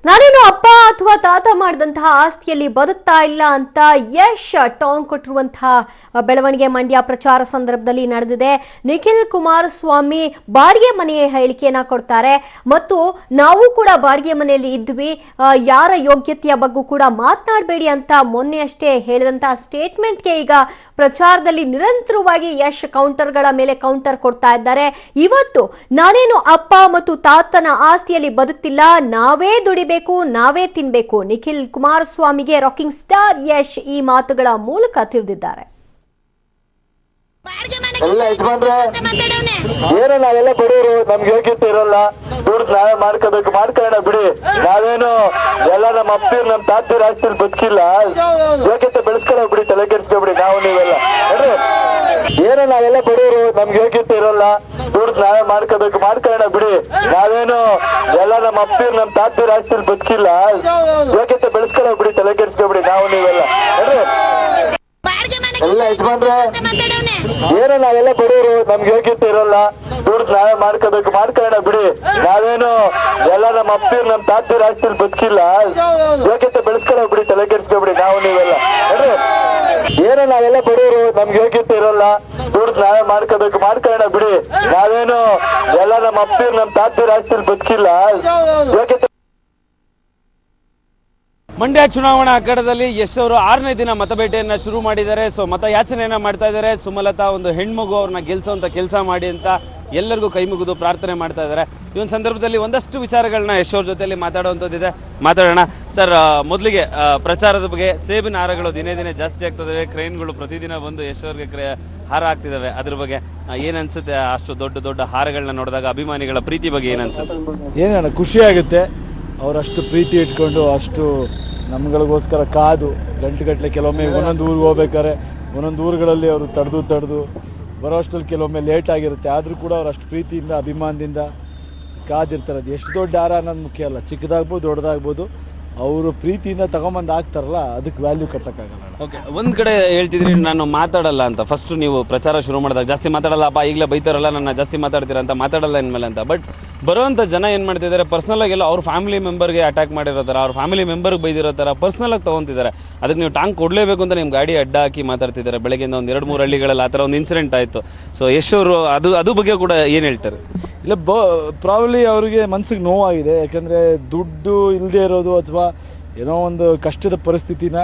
ನಾನೇನು ಅಪ್ಪ ಅಥವಾ ತಾತ ಮಾಡಿದಂತಹ ಆಸ್ತಿಯಲ್ಲಿ ಬದುಕ್ತಾ ಇಲ್ಲ ಅಂತ ಯಶ್ ಟಾಂಗ್ ಕೊಟ್ಟಿರುವಂತಹ ಬೆಳವಣಿಗೆ ಮಂಡ್ಯ ಪ್ರಚಾರ ಸಂದರ್ಭದಲ್ಲಿ ನಡೆದಿದೆ. ನಿಖಿಲ್ ಕುಮಾರಸ್ವಾಮಿ ಬಾಡಿಗೆ ಮನೆಯ ಹೇಳಿಕೆಯನ್ನ ಕೊಡ್ತಾರೆ ಮತ್ತು ನಾವು ಕೂಡ ಬಾಡಿಗೆ ಮನೆಯಲ್ಲಿ ಇದ್ವಿ, ಯಾರ ಯೋಗ್ಯತೆಯ ಬಗ್ಗೆ ಕೂಡ ಮಾತನಾಡಬೇಡಿ ಅಂತ ಮೊನ್ನೆ ಅಷ್ಟೇ ಹೇಳಿದಂತಹ ಸ್ಟೇಟ್ಮೆಂಟ್ಗೆ ಈಗ ಪ್ರಚಾರದಲ್ಲಿ ನಿರಂತರವಾಗಿ ಯಶ್ ಕೌಂಟರ್ಗಳ ಮೇಲೆ ಕೌಂಟರ್ ಕೊಡ್ತಾ ಇದ್ದಾರೆ. ಇವತ್ತು ನಾನೇನು ಅಪ್ಪ ಮತ್ತು ತಾತನ ಆಸ್ತಿಯಲ್ಲಿ ಬದುಕ್ತಿಲ್ಲ, ನಾವೇ ದುಡಿಬೇಕು, ನಾವೇ ತಿನ್ಬೇಕು. ನಿಖಿಲ್ ಕುಮಾರಸ್ವಾಮಿಗೆ ರಾಕಿಂಗ್ ಸ್ಟಾರ್ ಯಶ್ ಈ ಮಾತುಗಳ ಮೂಲಕ ತಿಳಿದಿದ್ದಾರೆ. ಎಲ್ಲ ಯಜಮಾನ್ರೆ, ಏನೋ ನಾವೆಲ್ಲ ಬಡವರು, ನಮ್ಗೆ ಯೋಗ್ಯತೆ ಇರಲ್ಲ, ದುಡ್ಡು ನಾವೇ ಮಾಡ್ಕೋಬೇಕು, ಮಾಡ್ಕೊಳ್ಳೋಣ ಬಿಡಿ. ನಾವೇನು ಎಲ್ಲ ನಮ್ಮ ಅಪ್ಪಿರ್ ನಮ್ ತಾತಿರ್ ಆಸ್ತಿಲಿ ಬದುಕಿಲ್ಲ, ಯೋಗ್ಯತೆ ಬೆಳೆಸ್ಕೊಳ್ಳೋ ಬಿಡಿ, ತಲೆ ಕೆಡ್ಸ್ಕೊಬಿಡಿ. ನಾವು ನೀವೆಲ್ಲ ಏನೋ ನಾವೆಲ್ಲ ಬಡವರು, ನಮ್ಗೆ ಯೋಗ್ಯತೆ ಇರಲ್ಲ, ದುಡ್ಡು ನಾವೇ ಮಾಡ್ಕೋಬೇಕು, ಮಾಡ್ಕೊಳ್ಳೋಣ ಬಿಡಿ. ನಾವೇನು ಎಲ್ಲ ನಮ್ಮ ಅಪ್ಪಿರ್ ನಮ್ ತಾತಿರ್ ಆಸ್ತಿಲಿ ಬದುಕಿಲ್ಲ, ಯೋಗ್ಯತೆ ಬೆಳೆಸ್ಕೊಳ್ಳೋ ಬಿಡಿ, ತಲೆ ಕೆಡ್ಸ್ಕೊಬಿಡಿ. ನಾವು ನೀವೆಲ್ಲ ಎಲ್ಲ ಯಜಮಾನ್ರೆ, ಏನೋ ನಾವೆಲ್ಲ ಬಡವರು, ನಮ್ಗೆ ಯೋಗ್ಯತೆ ಇರಲ್ಲ, ದುಡ್ಡು ನಾವೇ ಮಾಡ್ಕೋಬೇಕು, ಮಾಡ್ಕೊಳ್ಳೋಣ ಬಿಡಿ. ನಾವೇನು ಎಲ್ಲ ನಮ್ಮ ಅಪ್ಪಿರ್ ನಮ್ ತಾತಿರ್ ಆಸ್ತಿಲಿ ಬದುಕಿಲ್ಲ, ಯೋಗ್ಯತೆ ಬೆಳೆಸ್ಕೊಳ್ಳೋ ಬಿಡಿ, ತಲೆ ಕೆಡ್ಸ್ಕೊಬಿಡಿ. ನಾವು ನೀವೆಲ್ಲ ಏನೋ ನಾವೆಲ್ಲ ಬಡವರು, ನಮ್ಗೆ ಯೋಗ್ಯತೆ ಇರಲ್ಲ, ದುಡ್ಡು ನಾವೇ ಮಾಡ್ಕೋಬೇಕು, ಮಾಡ್ಕೊಳ್ಳೋಣ ಬಿಡಿ. ನಾವೇನು ಎಲ್ಲ ನಮ್ಮ ಅಪ್ಪಿರ್ ನಮ್ ತಾತಿರ್ ಆಸ್ತಿಲಿ ಬದುಕಿಲ್ಲ, ಯೋಗ್ಯತೆ. ಮಂಡ್ಯ ಚುನಾವಣಾ ಅಖಾಡದಲ್ಲಿ ಯಶ್ ಅವರು 6ನೇ ದಿನ ಮತಬೇಟೆಯನ್ನ ಶುರು ಮಾಡಿದ್ದಾರೆ. ಸೊ ಮತಯಾಚನೆಯನ್ನ ಮಾಡ್ತಾ ಇದ್ದಾರೆ. ಸುಮಲತಾ ಒಂದು ಹೆಣ್ಮಗು ಅವ್ರನ್ನ ಗೆಲ್ಸೋಂಥ ಕೆಲಸ ಮಾಡಿ ಅಂತ ಎಲ್ಲರಿಗೂ ಕೈ ಮುಗಿದು ಪ್ರಾರ್ಥನೆ ಮಾಡ್ತಾ ಇದ್ದಾರೆ. ಈ ಒಂದು ಸಂದರ್ಭದಲ್ಲಿ ಒಂದಷ್ಟು ವಿಚಾರಗಳನ್ನ ಯಶ್ ಅವ್ರ ಜೊತೆಯಲ್ಲಿ ಮಾತಾಡುವಂಥದ್ದಿದೆ, ಮಾತಾಡೋಣ. ಸರ್, ಮೊದಲಿಗೆ ಪ್ರಚಾರದ ಬಗ್ಗೆ, ಸೇಬಿನ ಹಾರಗಳು ದಿನೇ ದಿನೇ ಜಾಸ್ತಿ ಆಗ್ತದೆ, ಕ್ರೈನ್ಗಳು ಪ್ರತಿದಿನ ಬಂದು ಯಶ್ ಅವ್ರಿಗೆ ಹಾರ ಆಗ್ತಿದ್ದಾವೆ, ಅದ್ರ ಬಗ್ಗೆ ಏನ್ ಅನ್ಸುತ್ತೆ? ಅಷ್ಟು ದೊಡ್ಡ ದೊಡ್ಡ ಹಾರಗಳನ್ನ ನೋಡಿದಾಗ ಅಭಿಮಾನಿಗಳ ಪ್ರೀತಿ ಬಗ್ಗೆ ಏನ್ ಅನ್ಸುತ್ತೆ? ಏನಣ್ಣ, ಖುಷಿ ಆಗುತ್ತೆ. ಅವರಷ್ಟು ಪ್ರೀತಿ ಇಟ್ಕೊಂಡು ಅಷ್ಟು ನಮ್ಗಳಿಗೋಸ್ಕರ ಕಾದು ಗಂಟೆಗಟ್ಟಲೆ, ಕೆಲವೊಮ್ಮೆ ಒಂದೊಂದು ಊರಿಗೆ ಹೋಗ್ಬೇಕಾದ್ರೆ ಒಂದೊಂದು ಊರುಗಳಲ್ಲಿ ಅವರು ತಡೆದು ಬರೋ ಅಷ್ಟರಲ್ಲಿ ಕೆಲವೊಮ್ಮೆ ಲೇಟ್ ಆಗಿರುತ್ತೆ. ಆದರೂ ಕೂಡ ಅವ್ರು ಅಷ್ಟು ಪ್ರೀತಿಯಿಂದ, ಅಭಿಮಾನದಿಂದ ಕಾದಿರ್ತಾರೆ. ಅದು ಎಷ್ಟು ದೊಡ್ಡ ಹಾರ ಅನ್ನೋದು ಮುಖ್ಯ ಅಲ್ಲ, ಚಿಕ್ಕದಾಗ್ಬೋದು ದೊಡ್ಡದಾಗ್ಬೋದು, ಅವರು ಪ್ರೀತಿಯಿಂದ ತಗೊಂಬಂದು ಹಾಕ್ತಾರಲ್ಲ, ಅದಕ್ಕೆ ವ್ಯಾಲ್ಯೂ ಕಟ್ಟಕ್ಕಾಗಲ್ಲ. ಓಕೆ, ಒಂದು ಕಡೆ ಹೇಳ್ತಿದ್ರಿ ನಾನು ಮಾತಾಡಲ್ಲ ಅಂತ. ಫಸ್ಟ್ ನೀವು ಪ್ರಚಾರ ಶುರು ಮಾಡಿದಾಗ ಜಾಸ್ತಿ ಮಾತಾಡಲ್ಲಪ್ಪ, ಈಗಲೇ ಬೈತಾರಲ್ಲ ನನ್ನ ಜಾಸ್ತಿ ಮಾತಾಡ್ತೀರಾ ಅಂತ, ಮಾತಾಡಲ್ಲ ಇನ್ಮೇಲೆ ಅಂತ. ಬಟ್ ಬರೋವಂಥ ಜನ ಏನು ಮಾಡ್ತಿದ್ದಾರೆ, ಪರ್ಸ್ನಲಾಗೆಲ್ಲ ಅವ್ರ ಫ್ಯಾಮಿಲಿ ಮೆಂಬರ್ಗೆ ಅಟ್ಯಾಕ್ ಮಾಡಿರೋ ಥರ, ಅವ್ರ ಫ್ಯಾಮಿಲಿ ಮೆಂಬರ್ಗೆ ಬೈದಿರೋ ಥರ ಪರ್ಸ್ನಲಾಗಿ ತೊಗೊತಿದ್ದಾರೆ. ಅದಕ್ಕೆ ನೀವು ಟಾಂಗ್ ಕೊಡಲೇಬೇಕು ಅಂತ ನಿಮ್ಮ ಗಾಡಿ ಅಡ್ಡ ಹಾಕಿ ಮಾತಾಡ್ತಿದ್ದಾರೆ. ಬೆಳಗ್ಗೆಯಿಂದ ಒಂದು 2-3 ಹಳ್ಳಿಗಳಲ್ಲಿ ಆ ಥರ ಒಂದು ಇನ್ಸಿಡೆಂಟ್ ಆಯಿತು. ಸೊ ಯಶ್ ಅವರು ಅದು ಬಗ್ಗೆ ಕೂಡ ಏನು ಹೇಳ್ತಾರೆ? ಇಲ್ಲ, ಪ್ರಾಬ್ಲಿ ಅವರಿಗೆ ಮನ್ಸಿಗೆ ನೋವಾಗಿದೆ. ಯಾಕಂದರೆ ದುಡ್ಡು ಇಲ್ಲದೆ ಇರೋದು ಅಥವಾ ಏನೋ ಒಂದು ಕಷ್ಟದ ಪರಿಸ್ಥಿತಿನ